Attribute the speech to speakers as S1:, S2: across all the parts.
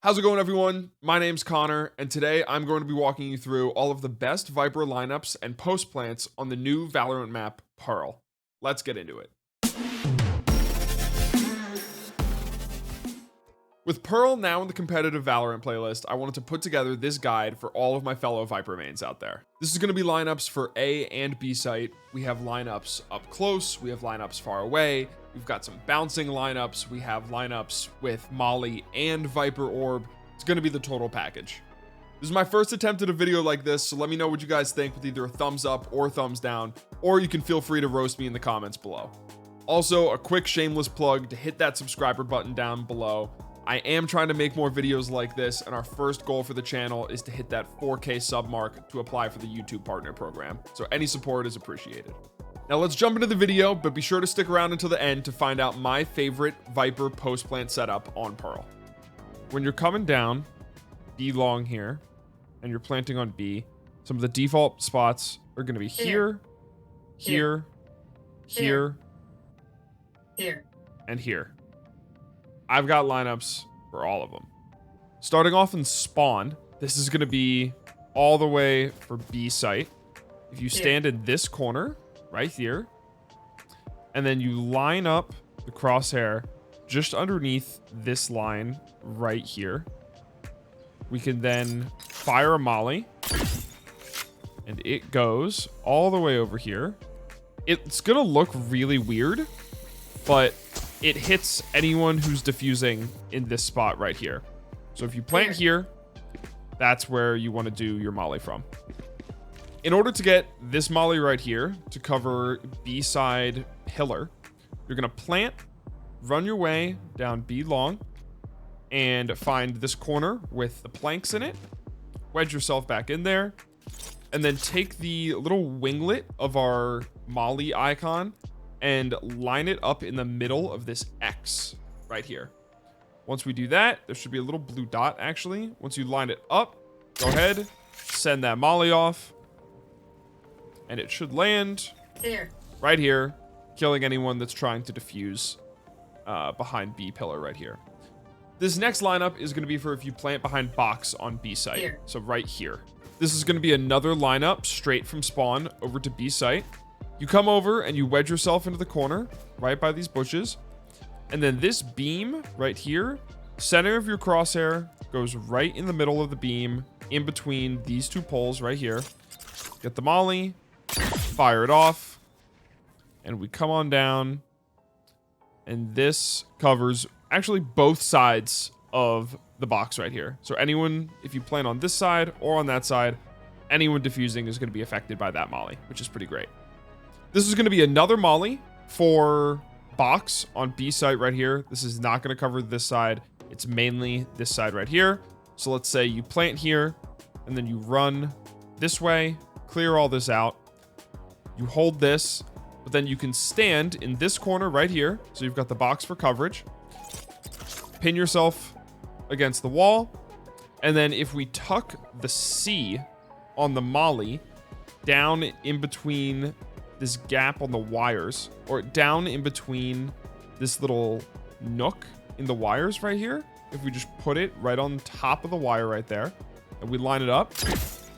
S1: How's it going, everyone? My name's Connor, and today I'm going to be walking you through all of the best Viper lineups and post plants on the new Valorant map, Pearl. Let's get into it. With Pearl now in the competitive Valorant playlist, I wanted to put together this guide for all of my fellow Viper mains out there. This is going to be lineups for A and B site. We have lineups up close, we have lineups far away, we've got some bouncing lineups, we have lineups with Molly and Viper Orb. It's going to be the total package. This is my first attempt at a video like this, so let me know what you guys think with either a thumbs up or thumbs down, or you can feel free to roast me in the comments below. Also, a quick shameless plug to hit that subscriber button down below. I am trying to make more videos like this, and our first goal for the channel is to hit that 4K sub mark to apply for the YouTube partner program. So any support is appreciated. Now let's jump into the video, but be sure to stick around until the end to find out my favorite Viper post plant setup on Pearl. When you're coming down B long here, and you're planting on B, some of the default spots are going to be here, and here. I've got lineups for all of them. Starting off in spawn, this is going to be all the way for B site. If you stand in this corner right here, and then you line up the crosshair just underneath this line right here, we can then fire a molly, and it goes all the way over here. It's going to look really weird, but it hits anyone who's diffusing in this spot right here. So if you plant here, that's where you want to do your molly from. In order to get this molly right here to cover B side pillar, you're going to plant, run your way down B long, and find this corner with the planks in it, wedge yourself back in there, and then take the little winglet of our molly icon and line it up in the middle of this X right here. Once we do that, there should be a little blue dot actually. Once you line it up, go ahead, send that molly off, and it should land right here, killing anyone that's trying to defuse behind B pillar right here. This next lineup is going to be for if you plant behind box on B site. So right here. This is going to be another lineup straight from spawn over to B site. You come over and you wedge yourself into the corner right by these bushes. And then this beam right here, center of your crosshair, goes right in the middle of the beam in between these two poles right here. Get the molly, fire it off, and we come on down. And this covers actually both sides of the box right here. So anyone, if you plant on this side or on that side, anyone diffusing is going to be affected by that molly, which is pretty great. This is going to be another molly for box on B site right here. This is not going to cover this side. It's mainly this side right here. So let's say you plant here and then you run this way, clear all this out. You hold this, but then you can stand in this corner right here. So you've got the box for coverage. Pin yourself against the wall. And then if we tuck the C on the molly down in between this gap on the wires, or down in between this little nook in the wires right here, if we just put it right on top of the wire right there, and we line it up,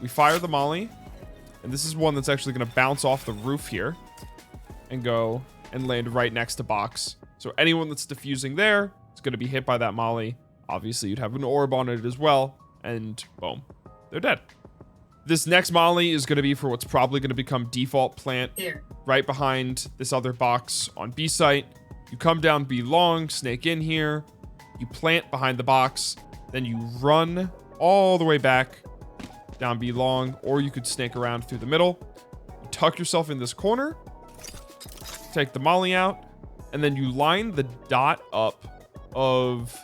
S1: we fire the molly, and this is one that's actually going to bounce off the roof here and go and land right next to box. So anyone that's diffusing there is going to be hit by that molly. Obviously, you'd have an orb on it as well, and boom, they're dead. This next molly is going to be for what's probably going to become default plant right behind this other box on B site. You come down B long, snake in here, you plant behind the box, then you run all the way back down B long, or you could snake around through the middle. You tuck yourself in this corner, take the molly out, and then you line the dot up of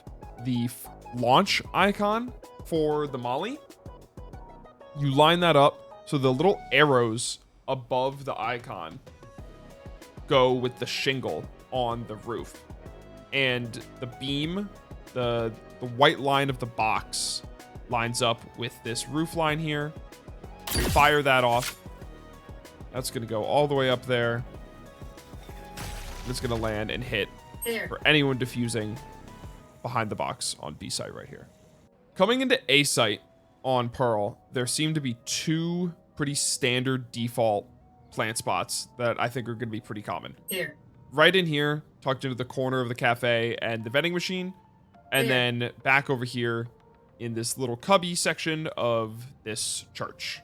S1: the launch icon for the molly. You line that up so the little arrows above the icon go with the shingle on the roof. And the beam, the white line of the box lines up with this roof line here. Fire that off. That's going to go all the way up there. It's going to land and hit for anyone diffusing behind the box on B site right here. Coming into A site on Pearl, there seem to be two pretty standard default plant spots that I think are going to be pretty common.
S2: Here.
S1: Right in here, tucked into the corner of the cafe and the vending machine. And then back over here in this little cubby section of this church.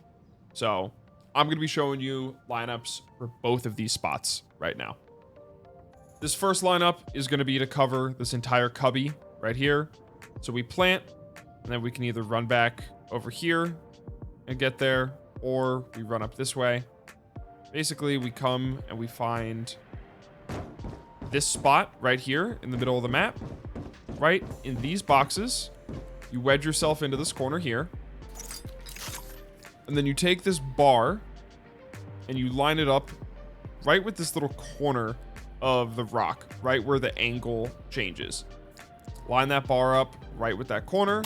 S1: So I'm going to be showing you lineups for both of these spots right now. This first lineup is going to be to cover this entire cubby right here. So we plant, and then we can either run back over here and get there, or we run up this way. Basically, we come and we find this spot right here in the middle of the map. Right in these boxes, you wedge yourself into this corner here. And then you take this bar and you line it up right with this little corner of the rock, right where the angle changes. Line that bar up right with that corner,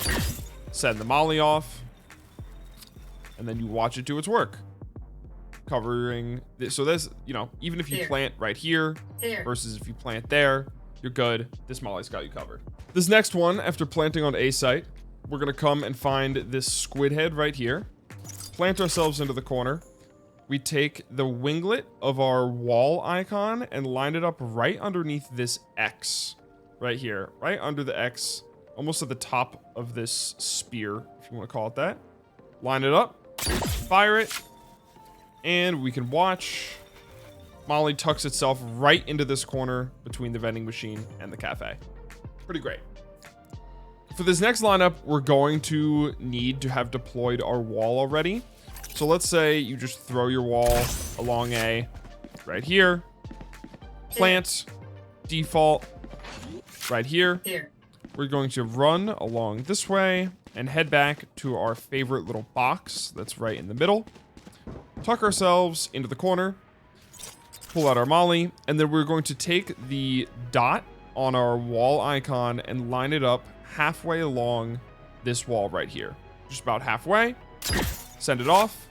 S1: send the molly off, and then you watch it do its work. Covering this, so this, you know, even if you plant right here versus if you plant there, you're good. This molly's got you covered. This next one, after planting on A site, we're gonna come and find this squid head right here, plant ourselves into the corner. We take the winglet of our wall icon and line it up right underneath this X right here, right under the X, almost at the top of this spear, if you want to call it that. Line it up, fire it, and we can watch molly tucks itself right into this corner between the vending machine and the cafe. Pretty great. For this next lineup, we're going to need to have deployed our wall already. So let's say you just throw your wall along A right here, plant, default right here. We're going to run along this way and head back to our favorite little box that's right in the middle. Tuck ourselves into the corner, pull out our molly, and then we're going to take the dot on our wall icon and line it up halfway along this wall right here. Just about halfway. Send it off.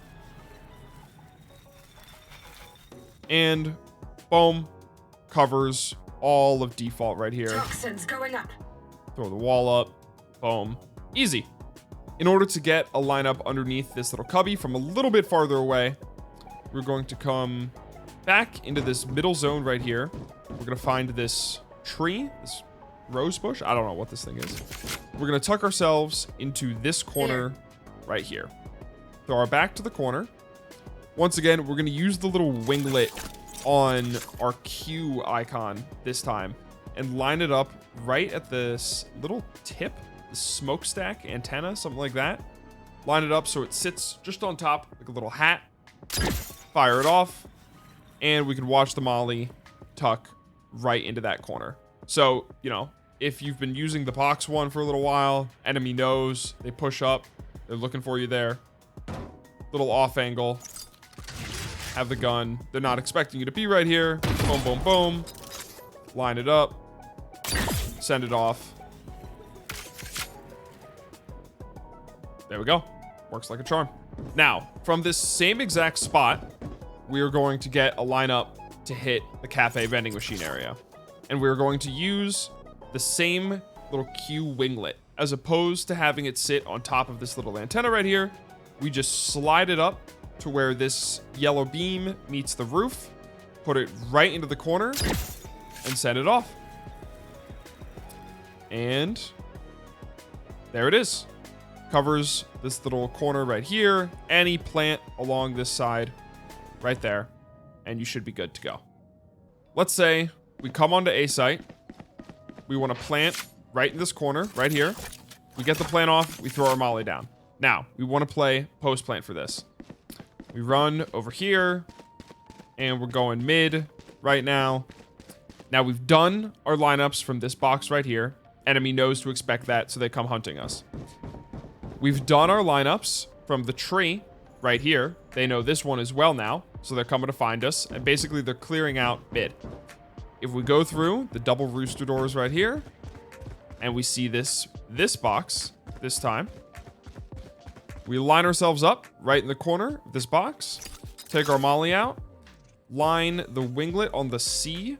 S1: And boom, covers all of default right here.
S2: Toxins going up.
S1: Throw the wall up. Boom. Easy. In order to get a lineup underneath this little cubby from a little bit farther away, we're going to come back into this middle zone right here. We're going to find this tree, this rose bush. I don't know what this thing is. We're going to tuck ourselves into this corner right here. Throw our back to the corner. Once again, we're going to use the little winglet on our Q icon this time and line it up right at this little tip, the smokestack antenna, something like that. Line it up so it sits just on top like a little hat. Fire it off, and we can watch the molly tuck right into that corner. So, you know, if you've been using the box one for a little while, enemy knows, they push up, they're looking for you there. Little off angle. Have the gun. They're not expecting you to be right here. Boom, boom, boom. Line it up. Send it off. There we go. Works like a charm. Now, from this same exact spot, we are going to get a lineup to hit the cafe vending machine area. And we're going to use the same little Q winglet. As opposed to having it sit on top of this little antenna right here, we just slide it up to where this yellow beam meets the roof, put it right into the corner, and send it off. And there it is. Covers this little corner right here, any plant along this side right there, and you should be good to go. Let's say we come onto A site. We want to plant right in this corner right here. We get the plant off, we throw our molly down. Now, we want to play post plant for this. We run over here, and we're going mid right now. Now, we've done our lineups from this box right here. Enemy knows to expect that, so they come hunting us. We've done our lineups from the tree right here. They know this one as well now, so they're coming to find us, and basically they're clearing out mid. If we go through the double rooster doors right here, and we see this box this time, we line ourselves up right in the corner of this box, take our molly out, line the winglet on the C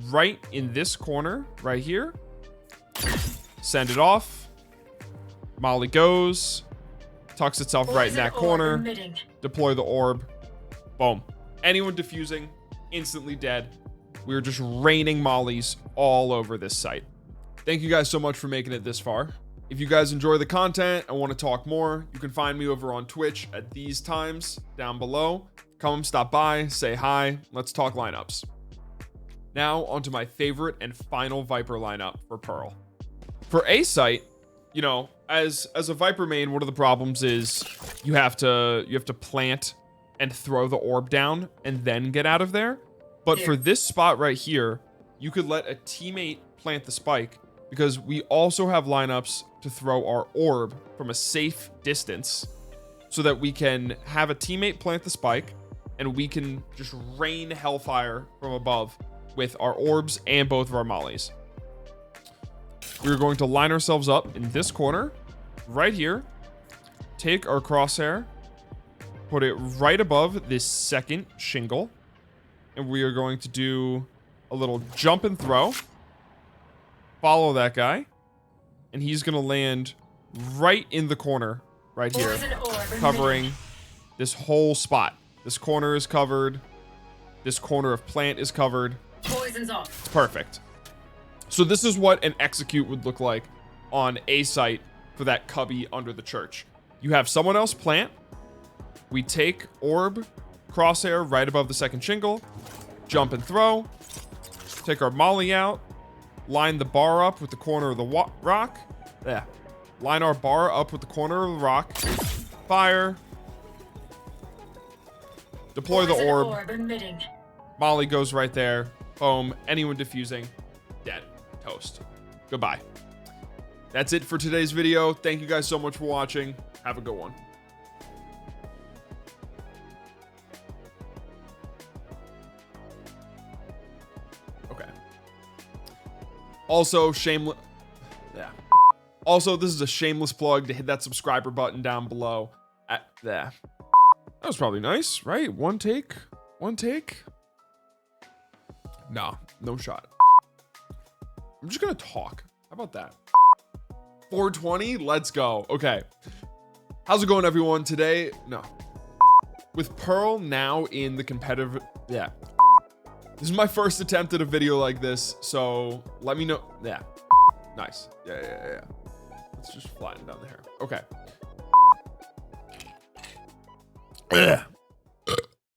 S1: right in this corner right here, send it off, Molly goes, tucks itself right in that corner. Deploy the orb. Boom. Anyone defusing, instantly dead. We're just raining mollies all over this site. Thank you guys so much for making it this far. If you guys enjoy the content and want to talk more, you can find me over on Twitch at these times down below. Come stop by, say hi, let's talk lineups. Now onto my favorite and final Viper lineup for Pearl. For a site, you know, as a Viper main, one of the problems is you have to plant and throw the orb down and then get out of there. But for this spot right here, you could let a teammate plant the spike, because we also have lineups to throw our orb from a safe distance so that we can have a teammate plant the spike and we can just rain hellfire from above with our orbs and both of our mollies. We're going to line ourselves up in this corner right here, take our crosshair, put it right above this second shingle, and we are going to do a little jump and throw. Follow that guy, and he's gonna land right in the corner right here, covering this whole spot. This corner is covered. This corner of plant is covered.
S2: Poison's off.
S1: It's perfect. So this is what an execute would look like on a site for that cubby under the church. You have someone else plant. We take orb, crosshair right above the second shingle, jump and throw, take our molly out, line the bar up with the corner of the rock. Yeah. Line our bar up with the corner of the rock. Fire. Deploy the orb. Molly goes right there. Boom. Anyone defusing, dead. Toast. Goodbye. That's it for today's video. Thank you guys so much for watching. Have a good one. Also, Also, this is a shameless plug to hit that subscriber button down below. That was probably nice, right? One take? Nah, no shot. I'm just gonna talk. How about that? 420, let's go. Okay. How's it going, everyone? Today, with Pearl now in the competitive, this is my first attempt at a video like this, so let me know. Yeah, nice. Yeah. Let's just flatten down the hair. Okay.